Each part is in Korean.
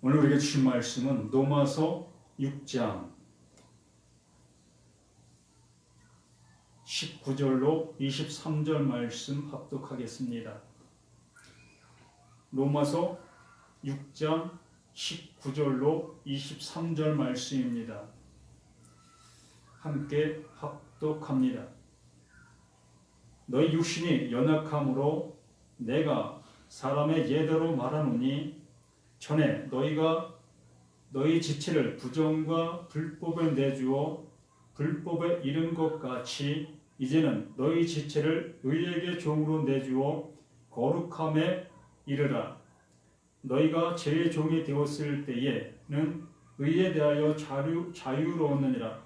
오늘 우리에게 주신 말씀은 로마서 6장 19절로 23절 말씀 합독하겠습니다. 로마서 6장 19절로 23절 말씀입니다. 함께 합독합니다. 너희 육신이 연약함으로 내가 사람의 예대로 말하노니 전에 너희가 너희 지체를 부정과 불법에 내주어 불법에 이른 것 같이 이제는 너희 지체를 의에게 종으로 내주어 거룩함에 이르라. 너희가 제 종이 되었을 때에는 의에 대하여 자유로웠느니라.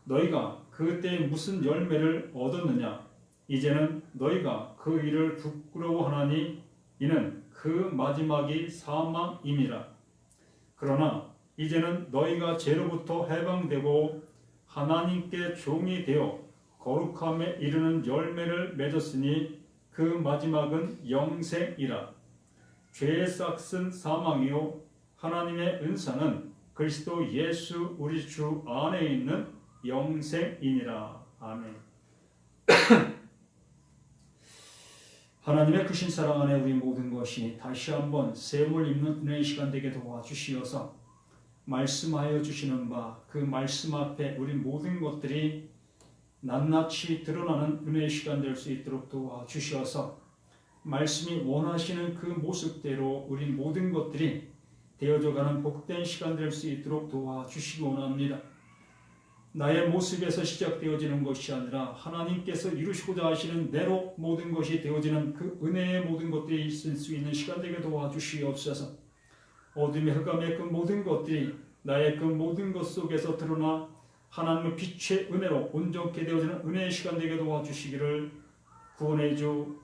너희가 그때 무슨 열매를 얻었느냐? 이제는 너희가 그 일을 부끄러워하나니 이는 그 마지막이 사망임이라. 그러나 이제는 너희가 죄로부터 해방되고 하나님께 종이 되어 거룩함에 이르는 열매를 맺었으니 그 마지막은 영생이라. 죄의 싹은 사망이요 하나님의 은사는 그리스도 예수 우리 주 안에 있는 영생이니라. 아멘. 하나님의 크신 사랑 안에 우리 모든 것이 다시 한번 샘을 입는 은혜의 시간 되게 도와주시어서 말씀하여 주시는 바 그 말씀 앞에 우리 모든 것들이 낱낱이 드러나는 은혜의 시간 될 수 있도록 도와주시어서 말씀이 원하시는 그 모습대로 우리 모든 것들이 되어져가는 복된 시간 될 수 있도록 도와주시기 원합니다. 나의 모습에서 시작되어지는 것이 아니라 하나님께서 이루시고자 하시는 대로 모든 것이 되어지는 그 은혜의 모든 것들이 있을 수 있는 시간 되게 도와주시옵소서. 어둠의 흑암의 그 모든 것들이 나의 그 모든 것 속에서 드러나 하나님의 빛의 은혜로 온전케 되어지는 은혜의 시간 되게 도와주시기를 구원의 주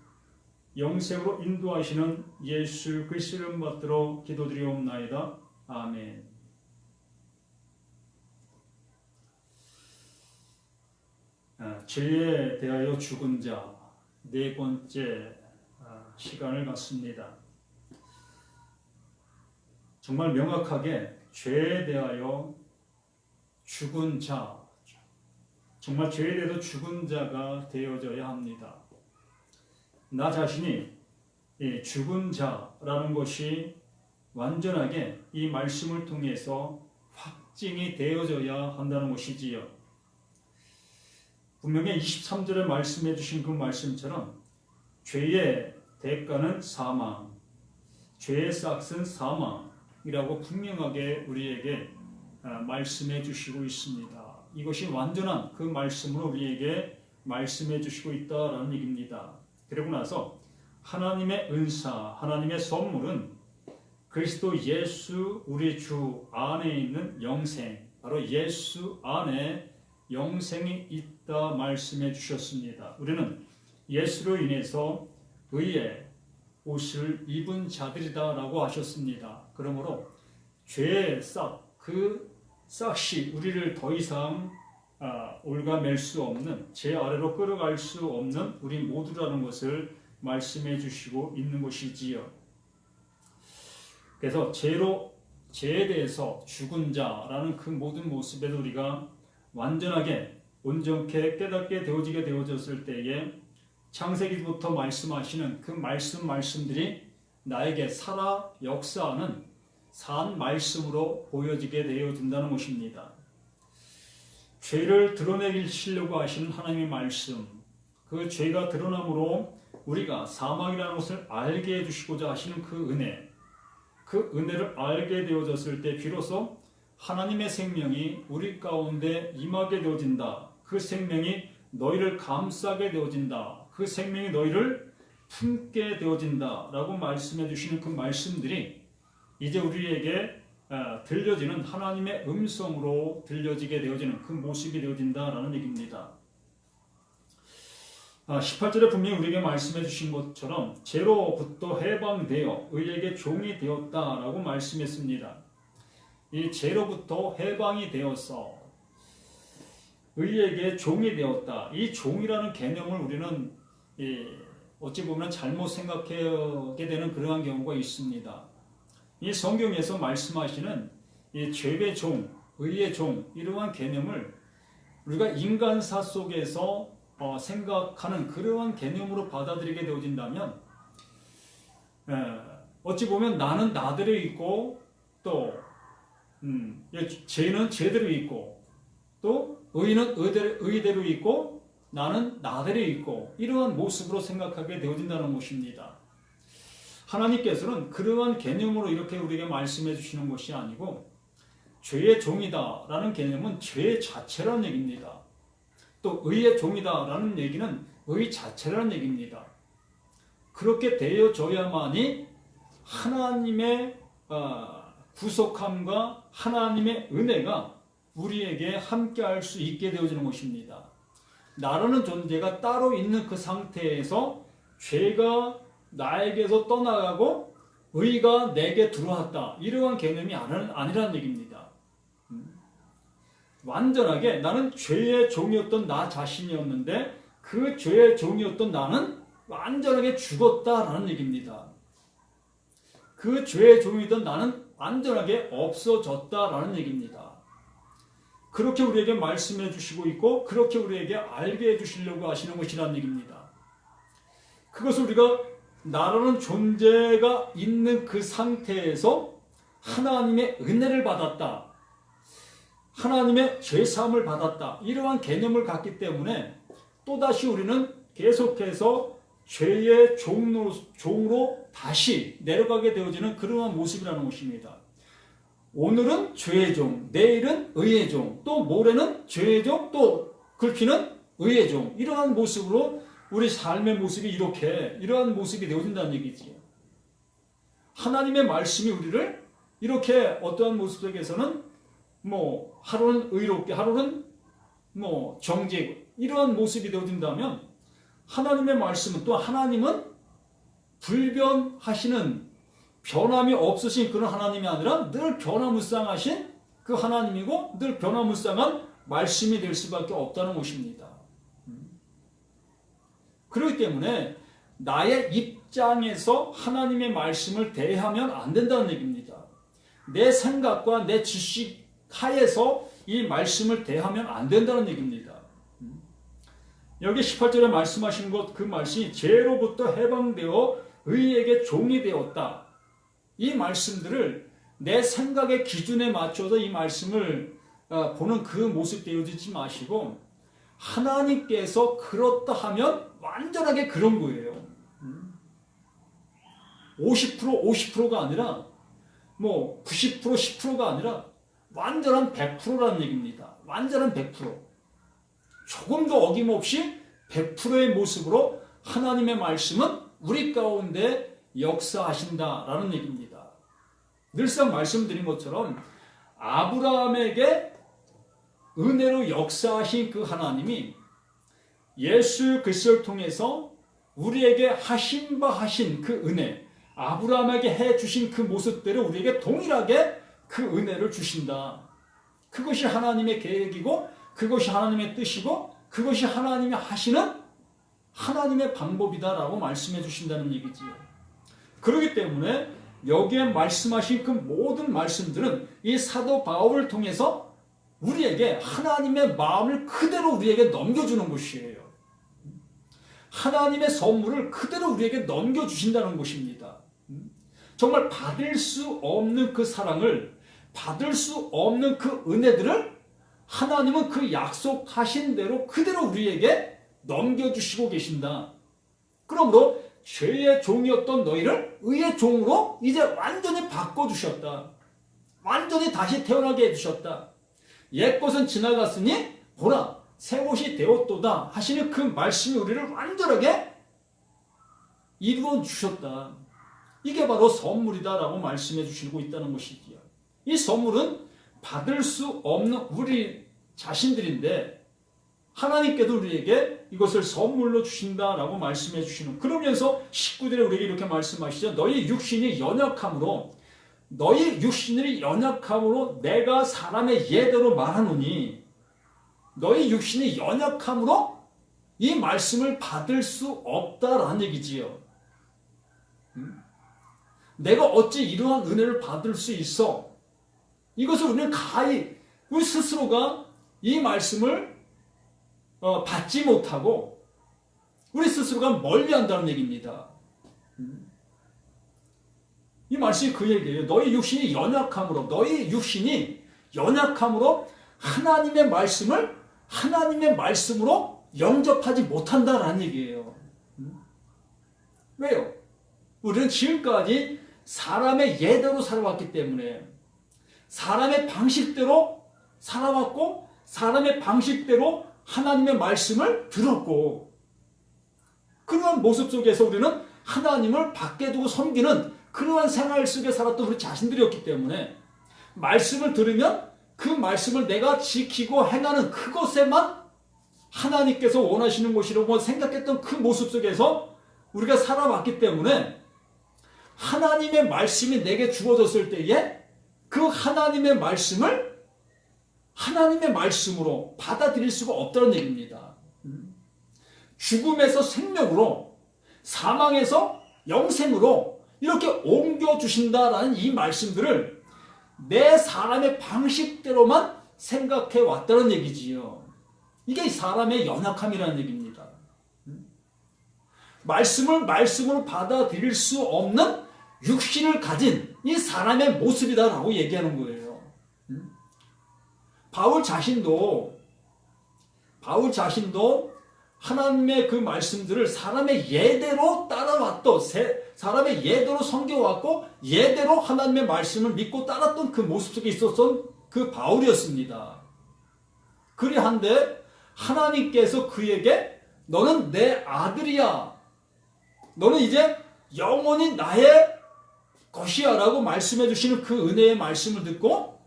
영생으로 인도하시는 예수 그리스도의 이름 받들어 기도드리옵나이다. 아멘. 죄에 대하여 죽은 자 네 번째 시간을 갖습니다. 정말 명확하게 죄에 대하여 죽은 자, 정말 죄에 대해서 죽은 자가 되어져야 합니다. 나 자신이 죽은 자라는 것이 완전하게 이 말씀을 통해서 확증이 되어져야 한다는 것이지요. 분명히 23절에 말씀해 주신 그 말씀처럼 죄의 대가는 사망, 죄의 싹은 사망이라고 분명하게 우리에게 말씀해 주시고 있습니다. 이것이 완전한 그 말씀으로 우리에게 말씀해 주시고 있다라는 얘기입니다. 그리고 나서 하나님의 은사, 하나님의 선물은 그리스도 예수 우리 주 안에 있는 영생, 바로 예수 안에 영생이 있다 말씀해 주셨습니다. 우리는 예수로 인해서 의의 옷을 입은 자들이다 라고 하셨습니다. 그러므로 죄의 싹, 그 싹이 우리를 더 이상 올가맬 수 없는, 죄 아래로 끌어갈 수 없는 우리 모두라는 것을 말씀해 주시고 있는 것이지요. 그래서 죄에 대해서 죽은 자라는 그 모든 모습에도 우리가 완전하게 온전케 깨닫게 되어지게 되어졌을 때에 창세기부터 말씀하시는 그 말씀들이 나에게 살아 역사하는 산 말씀으로 보여지게 되어진다는 것입니다. 죄를 드러내시려고 하시는 하나님의 말씀, 그 죄가 드러남으로 우리가 사망이라는 것을 알게 해주시고자 하시는 그 은혜를 알게 되어졌을 때 비로소 하나님의 생명이 우리 가운데 임하게 되어진다. 그 생명이 너희를 감싸게 되어진다. 그 생명이 너희를 품게 되어진다 라고 말씀해 주시는 그 말씀들이 이제 우리에게 들려지는 하나님의 음성으로 들려지게 되어지는 그 모습이 되어진다라는 얘기입니다. 18절에 분명히 우리에게 말씀해 주신 것처럼 죄로부터 해방되어 의에게 종이 되었다라고 말씀했습니다. 이 죄로부터 해방이 되어서 의에게 종이 되었다. 이 종이라는 개념을 우리는 어찌 보면 잘못 생각하게 되는 그러한 경우가 있습니다. 이 성경에서 말씀하시는 이 죄의 종, 의의 종 이러한 개념을 우리가 인간사 속에서 생각하는 그러한 개념으로 받아들이게 되어진다면 어찌 보면 나는 나대로 있고 또 죄는 죄대로 있고 또 의는 의대로 있고 나는 나대로 있고 이러한 모습으로 생각하게 되어진다는 것입니다. 하나님께서는 그러한 개념으로 이렇게 우리에게 말씀해 주시는 것이 아니고 죄의 종이다라는 개념은 죄 자체라는 얘기입니다. 또 의의 종이다라는 얘기는 의 자체라는 얘기입니다. 그렇게 되어져야만이 하나님의 구속함과 하나님의 은혜가 우리에게 함께할 수 있게 되어지는 것입니다. 나라는 존재가 따로 있는 그 상태에서 죄가 나에게서 떠나가고 의가 내게 들어왔다. 이러한 개념이 아니라는 얘기입니다. 완전하게 나는 죄의 종이었던 나 자신이었는데 그 죄의 종이었던 나는 완전하게 죽었다라는 얘기입니다. 그 죄의 종이던 나는 완전하게 없어졌다라는 얘기입니다. 그렇게 우리에게 말씀해 주시고 있고 그렇게 우리에게 알게 해 주시려고 하시는 것이라는 얘기입니다. 그것을 우리가 나라는 존재가 있는 그 상태에서 하나님의 은혜를 받았다. 하나님의 죄사함을 받았다. 이러한 개념을 갖기 때문에 또다시 우리는 계속해서 죄의 종으로 다시 내려가게 되어지는 그러한 모습이라는 것입니다. 오늘은 죄의 종, 내일은 의의 종, 또 모레는 죄의 종, 또 글피는 의의 종. 이러한 모습으로 우리 삶의 모습이 이러한 모습이 되어진다는 얘기지요. 하나님의 말씀이 우리를 이렇게 어떠한 모습 속에서는 하루는 의롭게, 하루는 정죄, 이러한 모습이 되어진다면 하나님의 말씀은 또 하나님은 불변하시는 변함이 없으신 그런 하나님이 아니라 늘 변화무쌍하신 그 하나님이고 늘 변화무쌍한 말씀이 될 수밖에 없다는 것입니다. 그렇기 때문에 나의 입장에서 하나님의 말씀을 대하면 안 된다는 얘기입니다. 내 생각과 내 지식 하에서 이 말씀을 대하면 안 된다는 얘기입니다. 여기 18절에 말씀하신 그 말씀이 죄로부터 해방되어 의에게 종이 되었다. 이 말씀들을 내 생각의 기준에 맞춰서 이 말씀을 보는 그 모습 되어지지 마시고 하나님께서 그렇다 하면 완전하게 그런 거예요. 50%가 아니라 90% 10%가 아니라 완전한 100%라는 얘기입니다. 완전한 100%. 조금도 어김없이 100%의 모습으로 하나님의 말씀은 우리 가운데 역사하신다라는 얘기입니다. 늘상 말씀드린 것처럼 아브라함에게 은혜로 역사하신 그 하나님이 예수 그리스도를 통해서 우리에게 하신 바 하신 그 은혜, 아브라함에게 해주신 그 모습대로 우리에게 동일하게 그 은혜를 주신다. 그것이 하나님의 계획이고 그것이 하나님의 뜻이고 그것이 하나님이 하시는 하나님의 방법이다라고 말씀해 주신다는 얘기지요. 그렇기 때문에 여기에 말씀하신 그 모든 말씀들은 이 사도 바울을 통해서 우리에게 하나님의 마음을 그대로 우리에게 넘겨주는 것이에요. 하나님의 선물을 그대로 우리에게 넘겨주신다는 것입니다. 정말 받을 수 없는 그 사랑을, 받을 수 없는 그 은혜들을 하나님은 그 약속하신 대로 그대로 우리에게 넘겨주시고 계신다. 그러므로 죄의 종이었던 너희를 의의 종으로 이제 완전히 바꿔주셨다. 완전히 다시 태어나게 해주셨다. 옛것은 지나갔으니 보라 새 것이 되었도다 하시는 그 말씀이 우리를 완전하게 이루어 주셨다. 이게 바로 선물이다라고 말씀해 주시고 있다는 것이지요. 이 선물은 받을 수 없는 우리 자신들인데 하나님께도 우리에게 이것을 선물로 주신다라고 말씀해 주시는, 그러면서 19절에 우리에게 이렇게 말씀하시죠. 너희 육신이 연약함으로 내가 사람의 예대로 말하노니, 너희 육신이 연약함으로 이 말씀을 받을 수 없다라는 얘기지요. 내가 어찌 이러한 은혜를 받을 수 있어? 이것을 우리는 가히 우리 스스로가 이 말씀을 받지 못하고 우리 스스로가 멀리한다는 얘기입니다. 이 말씀이 그 얘기예요. 너희 육신이 연약함으로 하나님의 말씀으로 영접하지 못한다라는 얘기예요. 왜요? 우리는 지금까지 사람의 예대로 살아왔기 때문에 사람의 방식대로 살아왔고 사람의 방식대로 하나님의 말씀을 들었고 그러한 모습 속에서 우리는 하나님을 밖에 두고 섬기는 그러한 생활 속에 살았던 우리 자신들이었기 때문에 말씀을 들으면 그 말씀을 내가 지키고 행하는 그것에만 하나님께서 원하시는 것이라고 생각했던 그 모습 속에서 우리가 살아왔기 때문에 하나님의 말씀이 내게 주어졌을 때에 그 하나님의 말씀을 하나님의 말씀으로 받아들일 수가 없다는 얘기입니다. 죽음에서 생명으로 사망에서 영생으로 이렇게 옮겨주신다라는 이 말씀들을 내 사람의 방식대로만 생각해 왔다는 얘기지요. 이게 사람의 연약함이라는 얘기입니다. 말씀을 말씀으로 받아들일 수 없는 육신을 가진 이 사람의 모습이다라고 얘기하는 거예요. 바울 자신도 하나님의 그 말씀들을 사람의 예대로 따라왔던, 사람의 예대로 섬겨왔고 예대로 하나님의 말씀을 믿고 따랐던 그 모습 속에 있었던 그 바울이었습니다. 그리한데 하나님께서 그에게 너는 내 아들이야. 너는 이제 영원히 나의 것이야 라고 말씀해 주시는 그 은혜의 말씀을 듣고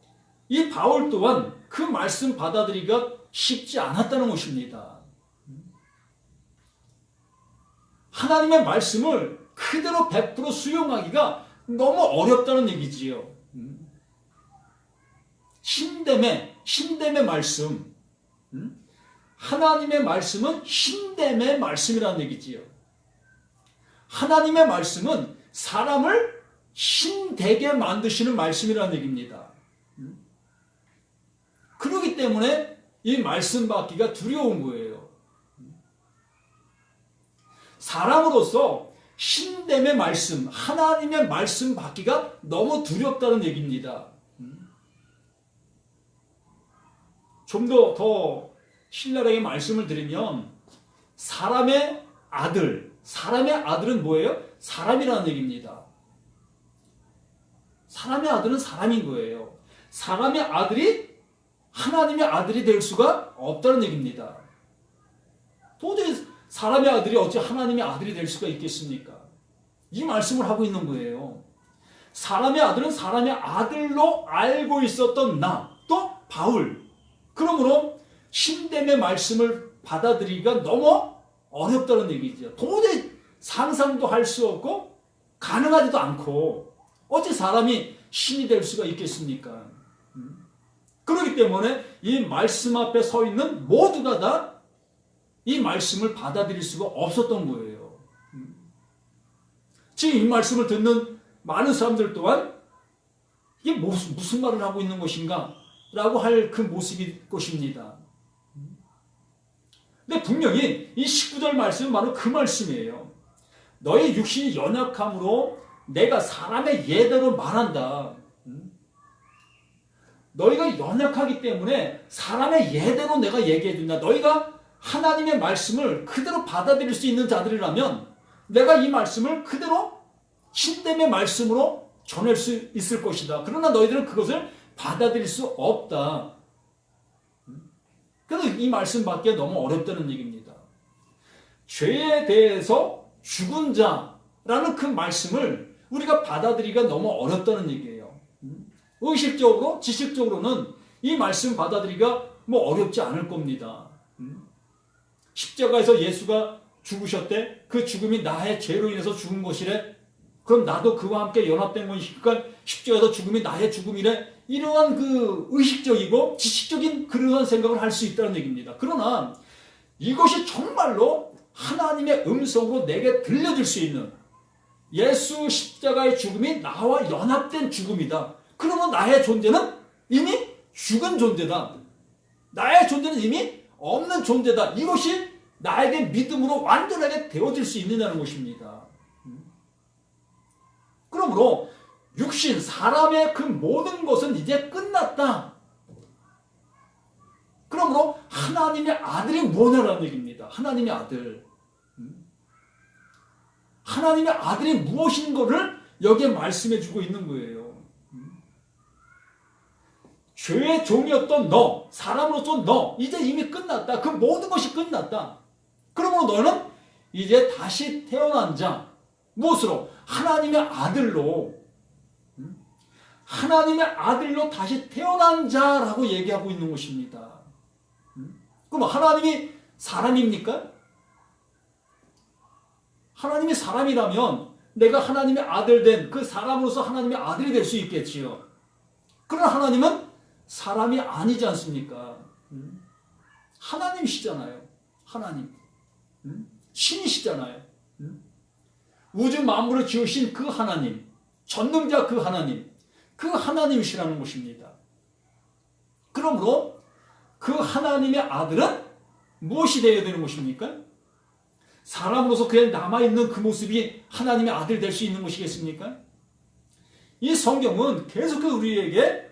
이 바울 또한 그 말씀 받아들이기가 쉽지 않았다는 것입니다. 하나님의 말씀을 그대로 100% 수용하기가 너무 어렵다는 얘기지요. 신됨의 말씀. 하나님의 말씀은 신됨의 말씀이라는 얘기지요. 하나님의 말씀은 사람을 신되게 만드시는 말씀이라는 얘기입니다. 그렇기 때문에 이 말씀 받기가 두려운 거예요. 사람으로서 신됨의 말씀, 하나님의 말씀 받기가 너무 두렵다는 얘기입니다. 좀 더 신랄하게 말씀을 드리면 사람의 아들은 뭐예요? 사람이라는 얘기입니다. 사람의 아들은 사람인 거예요. 사람의 아들이 하나님의 아들이 될 수가 없다는 얘기입니다. 도저히 사람의 아들이 어찌 하나님의 아들이 될 수가 있겠습니까? 이 말씀을 하고 있는 거예요. 사람의 아들은 사람의 아들로 알고 있었던 또 바울. 그러므로 신됨의 말씀을 받아들이기가 너무 어렵다는 얘기죠. 도저히 상상도 할 수 없고 가능하지도 않고 어찌 사람이 신이 될 수가 있겠습니까? 그렇기 때문에 이 말씀 앞에 서 있는 모두가 다 이 말씀을 받아들일 수가 없었던 거예요. 지금 이 말씀을 듣는 많은 사람들 또한 이게 무슨 말을 하고 있는 것인가? 라고 할 그 모습일 것입니다. 근데 분명히 이 19절 말씀은 바로 그 말씀이에요. 너의 육신이 연약함으로 내가 사람의 예대로 말한다. 너희가 연약하기 때문에 사람의 예대로 내가 얘기해준다. 너희가 하나님의 말씀을 그대로 받아들일 수 있는 자들이라면 내가 이 말씀을 그대로 신됨의 말씀으로 전할 수 있을 것이다. 그러나 너희들은 그것을 받아들일 수 없다. 그래서 이 말씀 받기가 너무 어렵다는 얘기입니다. 죄에 대해서 죽은 자라는 그 말씀을 우리가 받아들이기가 너무 어렵다는 얘기예요. 의식적으로, 지식적으로는 이 말씀 받아들이기가 어렵지 않을 겁니다. 십자가에서 예수가 죽으셨대. 그 죽음이 나의 죄로 인해서 죽은 것이래. 그럼 나도 그와 함께 연합된 것이니까 십자가에서 죽음이 나의 죽음이래. 이러한 그 의식적이고 지식적인 그러한 생각을 할 수 있다는 얘기입니다. 그러나 이것이 정말로 하나님의 음성으로 내게 들려질 수 있는 예수 십자가의 죽음이 나와 연합된 죽음이다. 그러면 나의 존재는 이미 죽은 존재다. 나의 존재는 이미 없는 존재다. 이것이 나에게 믿음으로 완전하게 되어질 수 있느냐는 것입니다. 그러므로 육신, 사람의 그 모든 것은 이제 끝났다. 그러므로 하나님의 아들이 뭐냐라는 얘기입니다. 하나님의 아들. 하나님의 아들이 무엇인 것을 여기에 말씀해 주고 있는 거예요. 죄의 종이었던 너, 사람으로서 너, 이제 이미 끝났다. 그 모든 것이 끝났다. 그러므로 너는 이제 다시 태어난 자, 무엇으로? 하나님의 아들로, 하나님의 아들로 다시 태어난 자라고 얘기하고 있는 것입니다. 그럼 하나님이 사람입니까? 하나님이 사람이라면 내가 하나님의 아들 된 그 사람으로서 하나님의 아들이 될 수 있겠지요. 그러나 하나님은 사람이 아니지 않습니까? 하나님이시잖아요. 하나님. 신이시잖아요. 우주 만물을 지으신 그 하나님, 전능자 그 하나님, 그 하나님이시라는 것입니다. 그러므로 그 하나님의 아들은 무엇이 되어야 되는 것입니까? 사람으로서 그냥 남아있는 그 모습이 하나님의 아들 될 수 있는 것이겠습니까? 이 성경은 계속해서 우리에게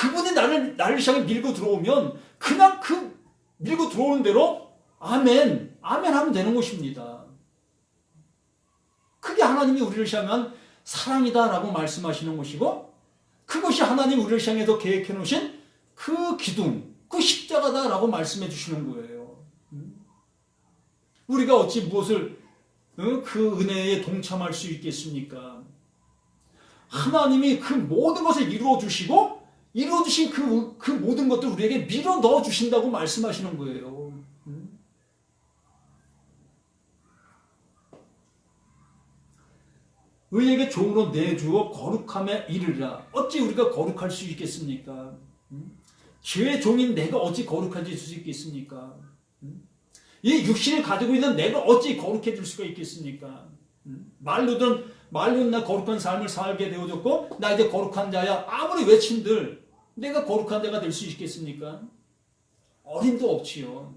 그분이 나를 향해 밀고 들어오면 그냥 그 밀고 들어오는 대로 아멘, 아멘 하면 되는 것입니다. 그게 하나님이 우리를 향한 사랑이다라고 말씀하시는 것이고, 그것이 하나님 우리를 향해서 계획해 놓으신 그 기둥, 그 십자가다라고 말씀해 주시는 거예요. 우리가 어찌 무엇을 그 은혜에 동참할 수 있겠습니까? 하나님이 그 모든 것을 이루어 주시고, 이루어 주신 그 모든 것들 우리에게 밀어 넣어 주신다고 말씀하시는 거예요. 의에게 종으로 내주어 거룩함에 이르리라. 어찌 우리가 거룩할 수 있겠습니까? 죄의 종인 내가 어찌 거룩해질 수 있겠습니까? 이 육신을 가지고 있는 내가 어찌 거룩해질 수가 있겠습니까? 말로는 나 거룩한 삶을 살게 되어졌고 나 이제 거룩한 자야 아무리 외친들 내가 거룩한 자가 될 수 있겠습니까? 어림도 없지요.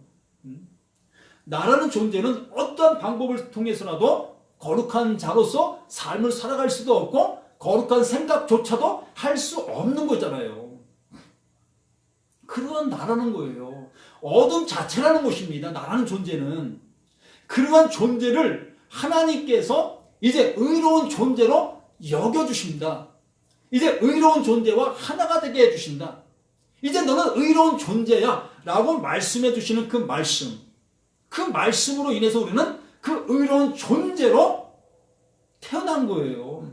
나라는 존재는 어떠한 방법을 통해서라도 거룩한 자로서 삶을 살아갈 수도 없고 거룩한 생각조차도 할 수 없는 거잖아요. 그러한 나라는 거예요. 어둠 자체라는 것입니다. 나라는 존재는. 그러한 존재를 하나님께서 이제 의로운 존재로 여겨주십니다. 이제 의로운 존재와 하나가 되게 해주신다. 이제 너는 의로운 존재야 라고 말씀해 주시는 그 말씀, 그 말씀으로 인해서 우리는 그 의로운 존재로 태어난 거예요.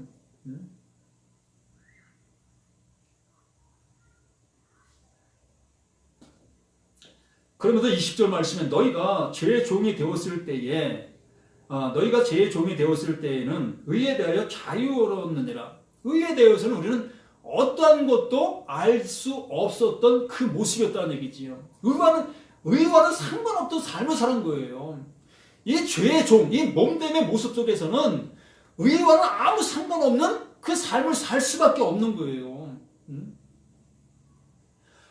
그러면서 20절 말씀에 너희가 죄의 종이 되었을 때에 너희가 죄의 종이 되었을 때에는 의에 대하여 자유로웠느니라. 의에 대해서는 우리는 어떠한 것도 알 수 없었던 그 모습이었다는 얘기지요. 의와는 상관없던 삶을 사는 거예요. 이 죄의 종, 이 몸됨의 모습 속에서는 의와는 아무 상관없는 그 삶을 살 수밖에 없는 거예요.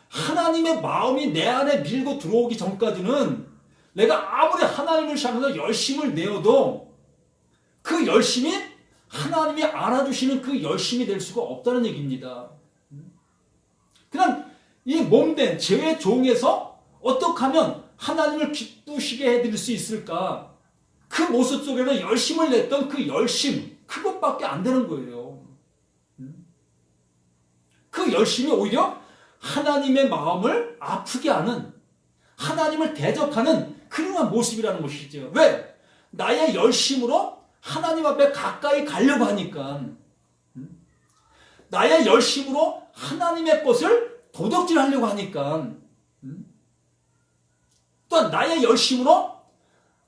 하나님의 마음이 내 안에 밀고 들어오기 전까지는 내가 아무리 하나님을 향해서 열심을 내어도 그 열심이 하나님이 알아주시는 그 열심이 될 수가 없다는 얘기입니다. 그냥 이 몸된 죄의 종에서 어떻게 하면 하나님을 기쁘시게 해드릴 수 있을까? 그 모습 속에는 열심을 냈던 그 열심, 그것밖에 안 되는 거예요. 그 열심이 오히려 하나님의 마음을 아프게 하는, 하나님을 대적하는 그러한 모습이라는 것이죠. 왜? 나의 열심으로 하나님 앞에 가까이 가려고 하니까, 나의 열심으로 하나님의 것을 도둑질하려고 하니까, 또한 나의 열심으로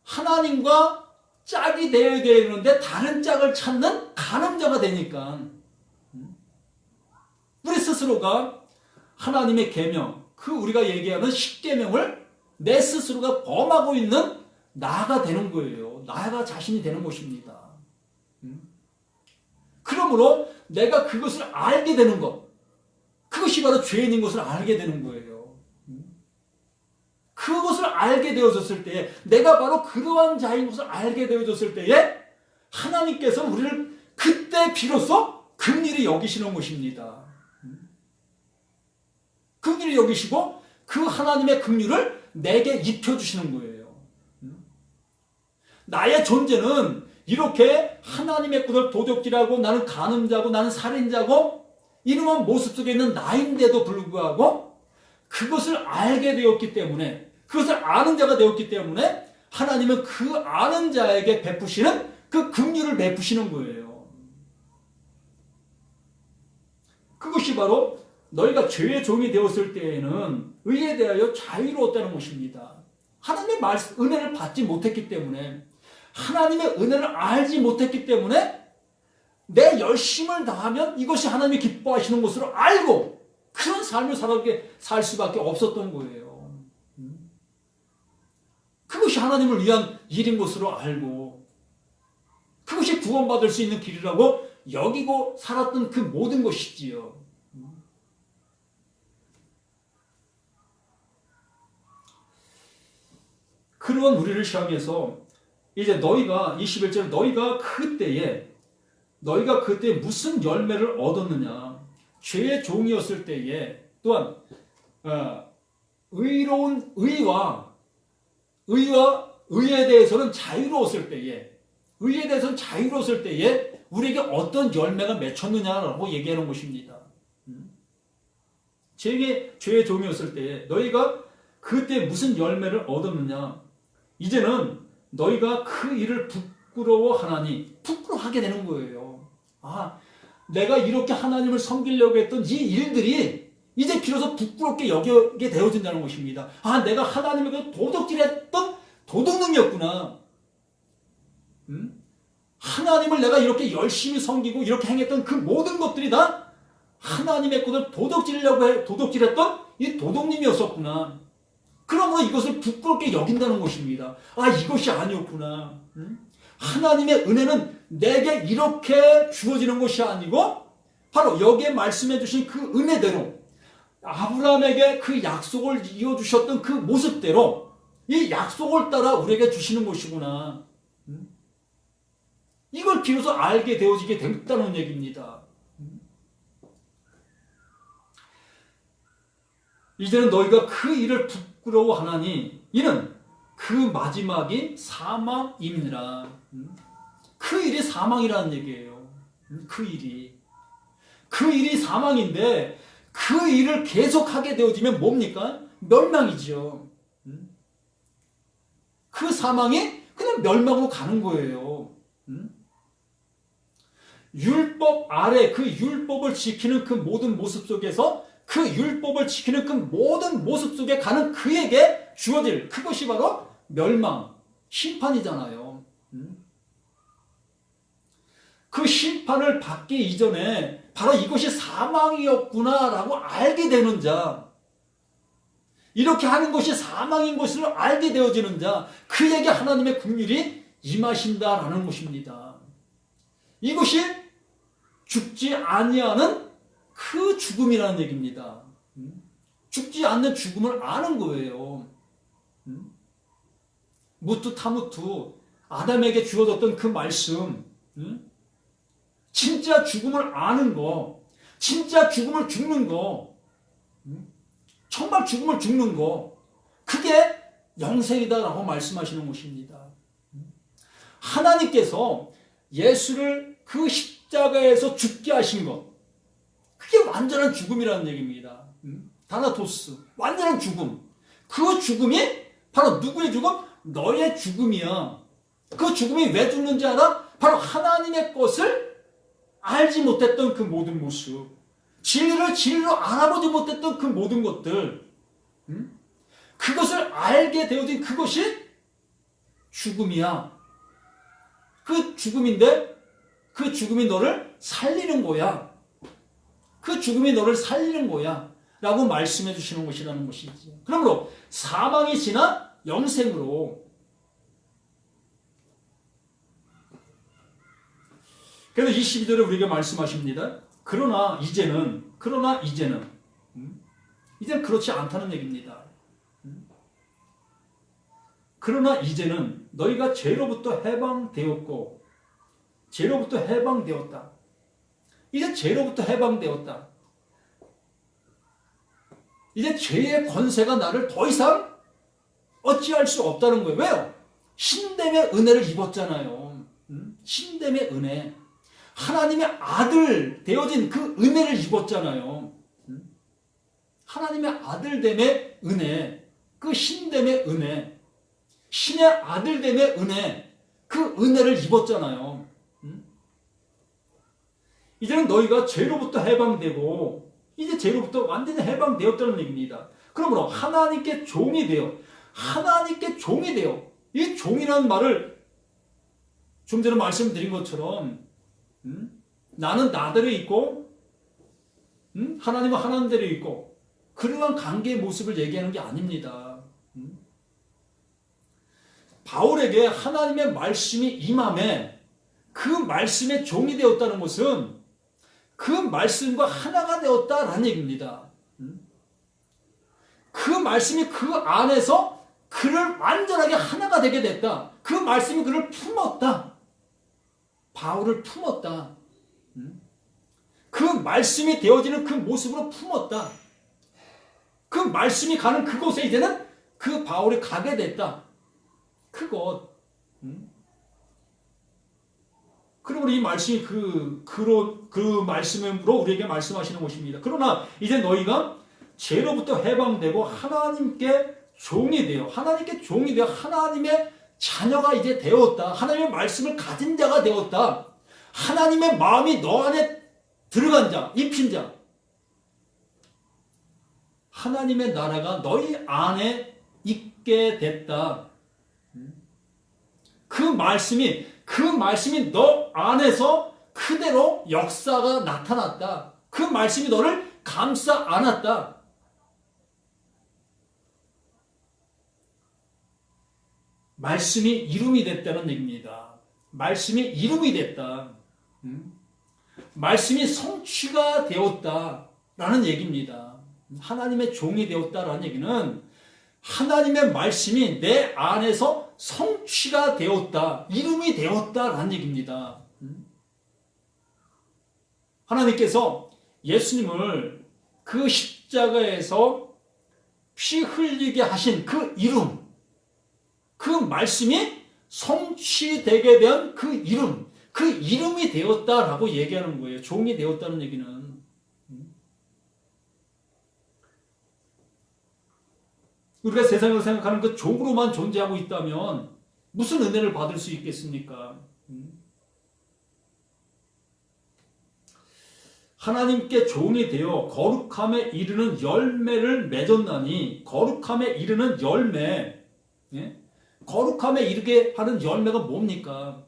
하나님과 짝이 되어야 되는데 다른 짝을 찾는 간음자가 되니까, 우리 스스로가 하나님의 계명, 그 우리가 얘기하는 십계명을 내 스스로가 범하고 있는 나가 되는 거예요. 나가 자신이 되는 것입니다. 그러므로 내가 그것을 알게 되는 것, 그것이 바로 죄인인 것을 알게 되는 거예요. 그것을 알게 되어졌을 때에, 내가 바로 그러한 자인 것을 알게 되어졌을 때에 하나님께서 우리를 그때 비로소 긍휼히 여기시는 것입니다. 긍휼히 여기시고 그 하나님의 긍휼을 내게 입혀주시는 거예요. 나의 존재는 이렇게 하나님의 것을 도둑질하고 나는 간음자고 나는 살인자고 이러한 모습 속에 있는 나인데도 불구하고 그것을 알게 되었기 때문에, 그것을 아는 자가 되었기 때문에 하나님은 그 아는 자에게 베푸시는 그 긍휼을 베푸시는 거예요. 그것이 바로 너희가 죄의 종이 되었을 때에는 의에 대하여 자유로웠다는 것입니다. 하나님의 은혜를 받지 못했기 때문에, 하나님의 은혜를 알지 못했기 때문에 내 열심을 다하면 이것이 하나님이 기뻐하시는 것으로 알고 그런 삶을 살 수밖에 없었던 거예요. 그것이 하나님을 위한 일인 것으로 알고 그것이 구원받을 수 있는 길이라고 여기고 살았던 그 모든 것이지요. 그런 우리를 향해서 이제 너희가 21절 너희가 그때 무슨 열매를 얻었느냐? 죄의 종이었을 때에 또한 의로운 의에 대해서는 자유로웠을 때에 우리에게 어떤 열매가 맺혔느냐라고 얘기하는 것입니다. 제게 죄의 종이었을 때에 너희가 그때 무슨 열매를 얻었느냐? 이제는 너희가 그 일을 부끄러워하나니 부끄러워하게 되는 거예요. 내가 이렇게 하나님을 섬기려고 했던 이 일들이 이제 비로소 부끄럽게 여기게 되어진다는 것입니다. 내가 하나님에게 도둑질했던 도둑놈이었구나. 하나님을 내가 이렇게 열심히 섬기고 이렇게 행했던 그 모든 것들이 다 하나님의 것을 도둑질했던 이 도둑님이었었구나. 그러므로 이것을 부끄럽게 여긴다는 것입니다. 이것이 아니었구나. 하나님의 은혜는 내게 이렇게 주어지는 것이 아니고 바로 여기에 말씀해 주신 그 은혜대로 아브라함에게 그 약속을 이어주셨던 그 모습대로 이 약속을 따라 우리에게 주시는 것이구나. 이걸 비로소 알게 되어지게 됐다는 얘기입니다. 이제는 너희가 그 일을 부끄러워하나니 이는 그 마지막이 사망임이니라. 그 일이 사망이라는 얘기예요. 그 일이 사망인데 그 일을 계속하게 되어지면 뭡니까? 멸망이죠. 그 사망이 그냥 멸망으로 가는 거예요. 율법 아래 그 율법을 지키는 그 모든 모습 속에서 그 율법을 지키는 그 모든 모습 속에 가는 그에게 주어질 그것이 바로 멸망, 심판이잖아요. 그 심판을 받기 이전에 바로 이것이 사망이었구나라고 알게 되는 자, 이렇게 하는 것이 사망인 것을 알게 되어지는 자, 그에게 하나님의 긍휼이 임하신다라는 것입니다. 이것이 죽지 아니하는 그 죽음이라는 얘기입니다. 죽지 않는 죽음을 아는 거예요. 무투타무투 아담에게 주어졌던 그 말씀, 진짜 죽음을 아는 거, 진짜 죽음을 죽는 거, 정말 죽음을 죽는 거, 그게 영생이다라고 말씀하시는 것입니다. 하나님께서 예수를 그 십자가에서 죽게 하신 것, 그게 완전한 죽음이라는 얘기입니다. 다나토스, 완전한 죽음. 그 죽음이 바로 누구의 죽음? 너의 죽음이야. 그 죽음이 왜 죽는지 알아? 바로 하나님의 것을 알지 못했던 그 모든 모습, 진리를 진리로 알아보지 못했던 그 모든 것들, 그것을 알게 되어진 그것이 죽음이야. 그 죽음인데 그 죽음이 너를 살리는 거야. 그 죽음이 너를 살리는 거야 라고 말씀해 주시는 것이라는 것이지. 그러므로 사망이 지나 영생으로. 그래서 22절에 우리에게 말씀하십니다. 그러나 이제는 그렇지 않다는 얘기입니다. 그러나 이제는 너희가 죄로부터 해방되었고, 죄로부터 해방되었다. 이제 죄로부터 해방되었다. 이제 죄의 권세가 나를 더 이상 어찌할 수 없다는 거예요. 왜요? 신됨의 은혜를 입었잖아요. 신됨의 은혜. 하나님의 아들 되어진 그 은혜를 입었잖아요. 하나님의 아들됨의 은혜, 그 신됨의 은혜, 신의 아들됨의 은혜, 그 은혜를 입었잖아요. 이제는 너희가 죄로부터 해방되고 이제 죄로부터 완전히 해방되었다는 얘기입니다. 그러므로 하나님께 종이 되어 이 종이라는 말을 좀 전에 말씀드린 것처럼 나는 나대로 있고 하나님은 하나님대로 있고 그러한 관계의 모습을 얘기하는 게 아닙니다. 바울에게 하나님의 말씀이 임함에 그 말씀의 종이 되었다는 것은 그 말씀과 하나가 되었다라는 얘기입니다. 그 말씀이 그 안에서 그를 완전하게 하나가 되게 됐다. 그 말씀이 그를 품었다. 바울을 품었다. 그 말씀이 되어지는 그 모습으로 품었다. 그 말씀이 가는 그곳에 이제는 그 바울이 가게 됐다. 그것. 그러므로 이 말씀이 그 말씀으로 우리에게 말씀하시는 것입니다. 그러나 이제 너희가 죄로부터 해방되고 하나님께 종이 되어 하나님의 자녀가 이제 되었다. 하나님의 말씀을 가진 자가 되었다. 하나님의 마음이 너 안에 들어간 자, 입힌 자. 하나님의 나라가 너희 안에 있게 됐다. 그 말씀이 너 안에서 그대로 역사가 나타났다. 그 말씀이 너를 감싸 안았다. 말씀이 이름이 됐다는 얘기입니다. 말씀이 이름이 됐다. 말씀이 성취가 되었다라는 얘기입니다. 하나님의 종이 되었다라는 얘기는 하나님의 말씀이 내 안에서 성취가 되었다, 이름이 되었다라는 얘기입니다. 하나님께서 예수님을 그 십자가에서 피 흘리게 하신 그 이름, 그 말씀이 성취되게 된 그 이름, 그 이름이 되었다라고 얘기하는 거예요. 종이 되었다는 얘기는. 우리가 세상에서 생각하는 그 종으로만 존재하고 있다면 무슨 은혜를 받을 수 있겠습니까? 하나님께 종이 되어 거룩함에 이르는 열매를 맺었나니, 거룩함에 이르는 열매, 예? 거룩함에 이르게 하는 열매가 뭡니까?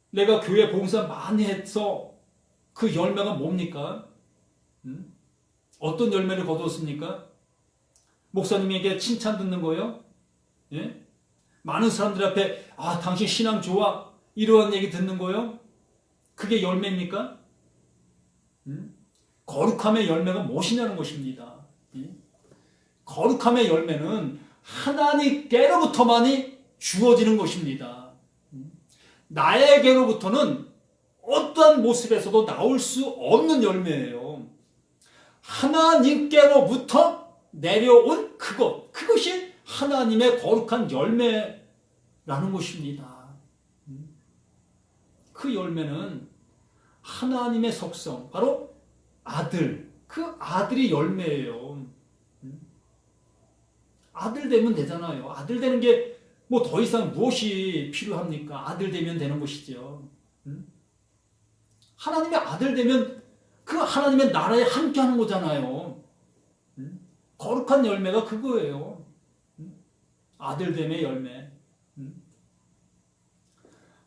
내가 교회 봉사 많이 해서 그 열매가 뭡니까? 어떤 열매를 거두었습니까? 목사님에게 칭찬 듣는 거예요? 예? 많은 사람들 앞에 당신 신앙 좋아, 이러한 얘기 듣는 거예요? 그게 열매입니까? 거룩함의 열매가 무엇이냐는 것입니다. 예? 거룩함의 열매는 하나님께로부터만이 주어지는 것입니다. 나에게로부터는 어떠한 모습에서도 나올 수 없는 열매예요. 하나님께로부터 내려온 그것이 하나님의 거룩한 열매라는 것입니다. 그 열매는 하나님의 속성, 바로 아들, 그 아들이 열매예요. 아들 되면 되잖아요. 아들 되는 게 뭐 더 이상 무엇이 필요합니까? 아들 되면 되는 것이죠. 하나님의 아들 되면 그 하나님의 나라에 함께 하는 거잖아요. 거룩한 열매가 그거예요. 아들됨의 열매.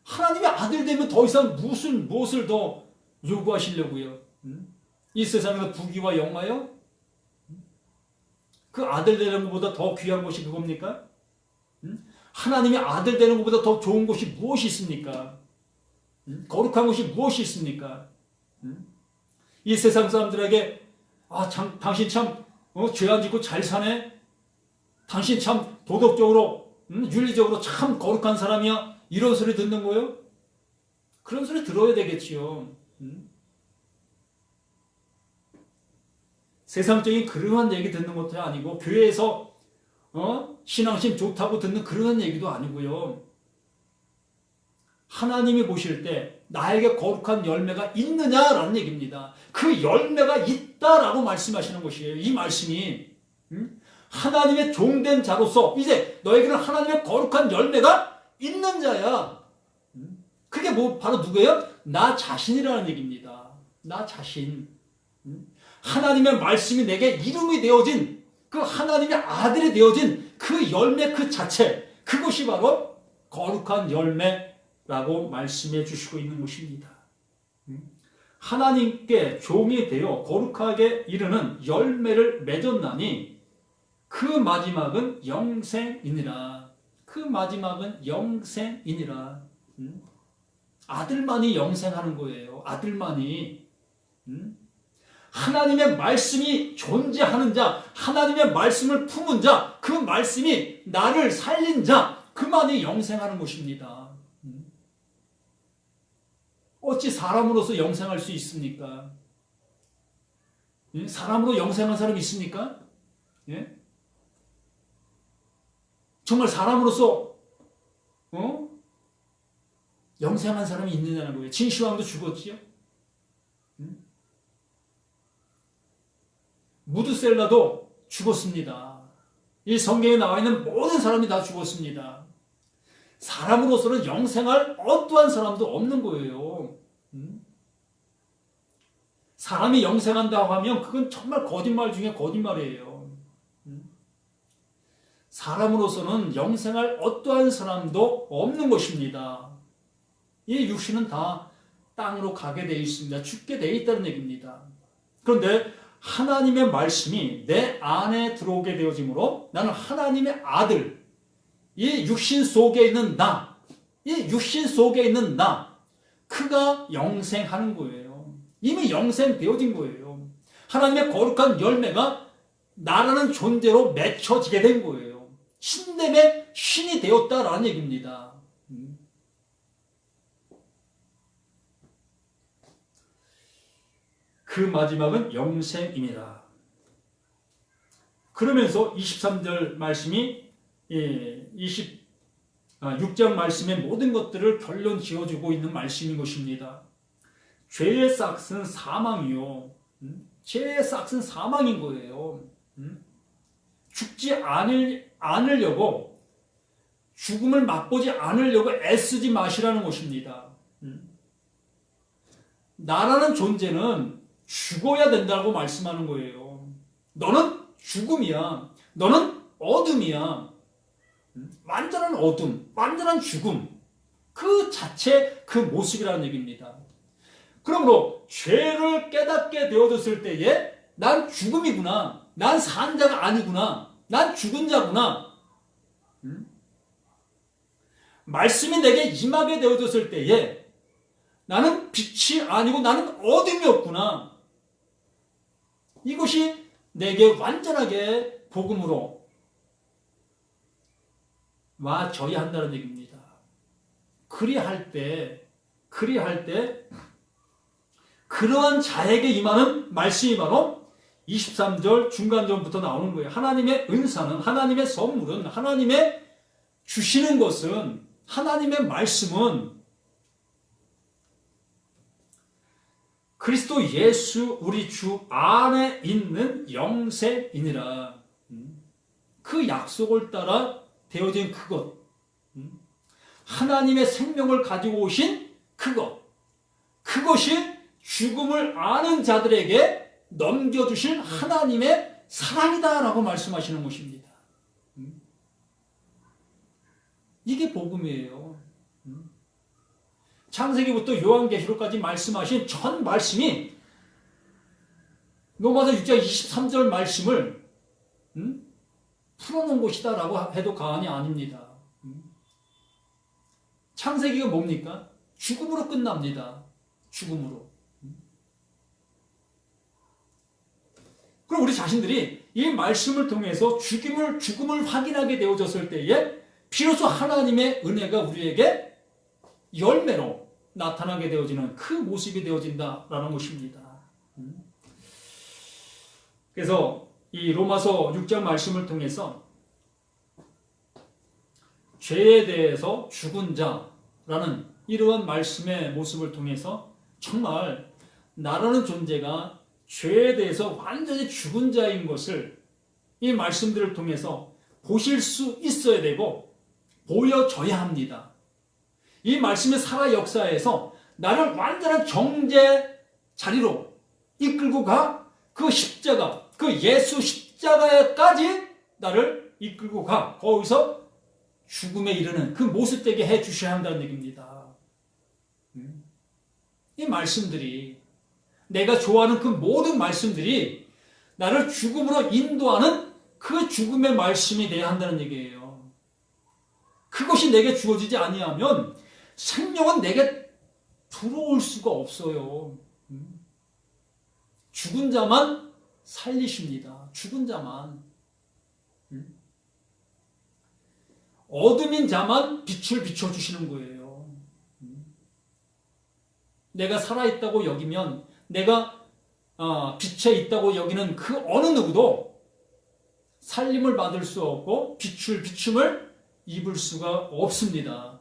하나님의 아들 되면 더 이상 무엇을 더 요구하시려고요? 이 세상에서 부귀와 영화요? 그 아들 되는 것보다 더 귀한 것이 그겁니까? 하나님의 아들 되는 것보다 더 좋은 것이 무엇이 있습니까? 거룩한 것이 무엇이 있습니까? 이 세상 사람들에게 당신 참 죄 안 짓고 잘 사네? 당신 참 도덕적으로 윤리적으로 참 거룩한 사람이야? 이런 소리 듣는 거예요? 그런 소리 들어야 되겠지요. 세상적인 그러한 얘기 듣는 것도 아니고 교회에서 신앙심 좋다고 듣는 그런 얘기도 아니고요. 하나님이 보실 때 나에게 거룩한 열매가 있느냐라는 얘기입니다. 그 열매가 있다라고 말씀하시는 것이에요. 이 말씀이 하나님의 종된 자로서 이제 너에게는 하나님의 거룩한 열매가 있는 자야. 그게 바로 누구예요? 나 자신이라는 얘기입니다. 나 자신. 하나님의 말씀이 내게 이름이 되어진 그 하나님의 아들이 되어진 그 열매 그 자체, 그것이 바로 거룩한 열매라고 말씀해 주시고 있는 것입니다. 하나님께 종이 되어 거룩하게 이르는 열매를 맺었나니 그 마지막은 영생이니라. 그 마지막은 영생이니라. 아들만이 영생하는 거예요. 아들만이. 하나님의 말씀이 존재하는 자, 하나님의 말씀을 품은 자, 그 말씀이 나를 살린 자, 그만이 영생하는 것입니다. 어찌 사람으로서 영생할 수 있습니까? 예? 사람으로 영생한 사람이 있습니까? 예? 정말 사람으로서 영생한 사람이 있느냐는 거예요. 진시황도 죽었지요. 무드셀라도 죽었습니다. 이 성경에 나와 있는 모든 사람이 다 죽었습니다. 사람으로서는 영생할 어떠한 사람도 없는 거예요. 사람이 영생한다고 하면 그건 정말 거짓말 중에 거짓말이에요. 사람으로서는 영생할 어떠한 사람도 없는 것입니다. 이 육신은 다 땅으로 가게 되어 있습니다. 죽게 되어 있다는 얘기입니다. 그런데 하나님의 말씀이 내 안에 들어오게 되어지므로 나는 하나님의 아들, 이 육신 속에 있는 나, 이 육신 속에 있는 나, 그가 영생하는 거예요. 이미 영생되어진 거예요. 하나님의 거룩한 열매가 나라는 존재로 맺혀지게 된 거예요. 신됨의 신이 되었다라는 얘기입니다. 그 마지막은 영생입니다. 그러면서 23절 말씀이 26장 말씀의 모든 것들을 결론 지어주고 있는 말씀인 것입니다. 죄의 싹은 사망이요. 죄의 싹은 사망인 거예요. 죽지 않으려고, 죽음을 맛보지 않으려고 애쓰지 마시라는 것입니다. 나라는 존재는 죽어야 된다고 말씀하는 거예요. 너는 죽음이야. 너는 어둠이야. 완전한 어둠, 완전한 죽음. 그 자체, 그 모습이라는 얘기입니다. 그러므로 죄를 깨닫게 되어졌을 때에 난 죽음이구나. 난 산 자가 아니구나. 난 죽은 자구나. 말씀이 내게 임하게 되어졌을 때에 나는 빛이 아니고 나는 어둠이었구나. 이것이 내게 완전하게 복음으로 와줘야 한다는 얘기입니다. 그리할 때 그러한 자에게 임하는 말씀이 바로 23절 중간절부터 나오는 거예요. 하나님의 은사는, 하나님의 선물은, 하나님의 주시는 것은, 하나님의 말씀은 그리스도 예수 우리 주 안에 있는 영생이니라. 그 약속을 따라 되어진 그것, 하나님의 생명을 가지고 오신 그것이 죽음을 아는 자들에게 넘겨주실 하나님의 사랑이다라고 말씀하시는 것입니다. 이게 복음이에요. 창세기부터 요한계시록까지 말씀하신 전 말씀이 로마서 6장 23절 말씀을 풀어놓은 것이다라고 해도 과언이 아닙니다. 창세기가 뭡니까? 죽음으로 끝납니다. 죽음으로. 그럼 우리 자신들이 이 말씀을 통해서 죽음을 확인하게 되어졌을 때에 비로소 하나님의 은혜가 우리에게 열매로 나타나게 되어지는 그 모습이 되어진다라는 것입니다. 그래서 이 로마서 6장 말씀을 통해서 죄에 대해서 죽은 자라는 이러한 말씀의 모습을 통해서 정말 나라는 존재가 죄에 대해서 완전히 죽은 자인 것을 이 말씀들을 통해서 보실 수 있어야 되고 보여줘야 합니다. 이 말씀의 살아 역사에서 나를 완전한 정죄 자리로 이끌고 가 그 십자가, 그 예수 십자가에까지 나를 이끌고 가 거기서 죽음에 이르는 그 모습 되게 해 주셔야 한다는 얘기입니다. 이 말씀들이 내가 좋아하는 그 모든 말씀들이 나를 죽음으로 인도하는 그 죽음의 말씀이 되어야 한다는 얘기예요. 그것이 내게 주어지지 아니하면 생명은 내게 들어올 수가 없어요. 죽은 자만 살리십니다. 죽은 자만. 어둠인 자만 빛을 비춰주시는 거예요. 내가 살아있다고 여기면, 내가 빛에 있다고 여기는 그 어느 누구도 살림을 받을 수 없고 비춤을 입을 수가 없습니다.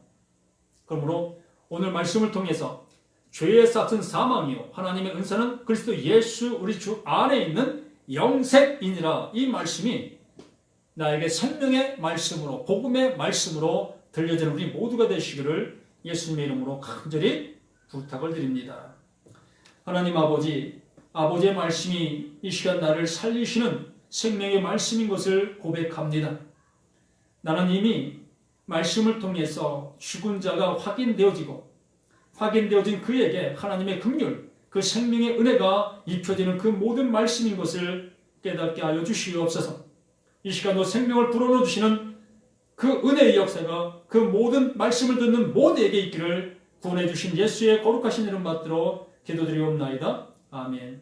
그러므로 오늘 말씀을 통해서 죄의 삭은 사망이요 하나님의 은사는 그리스도 예수 우리 주 안에 있는 영생이니라. 이 말씀이 나에게 생명의 말씀으로 복음의 말씀으로 들려지는 우리 모두가 되시기를 예수님의 이름으로 간절히 부탁을 드립니다. 하나님 아버지의 말씀이 이 시간 나를 살리시는 생명의 말씀인 것을 고백합니다. 나는 이미 말씀을 통해서 죽은 자가 확인되어진 그에게 하나님의 긍휼, 그 생명의 은혜가 입혀지는 그 모든 말씀인 것을 깨닫게 하여 주시옵소서. 이 시간도 생명을 불어넣어 주시는 그 은혜의 역사가 그 모든 말씀을 듣는 모두에게 있기를 구원해 주신 예수의 거룩하신 이름 받들어 기도드리옵나이다. 아멘.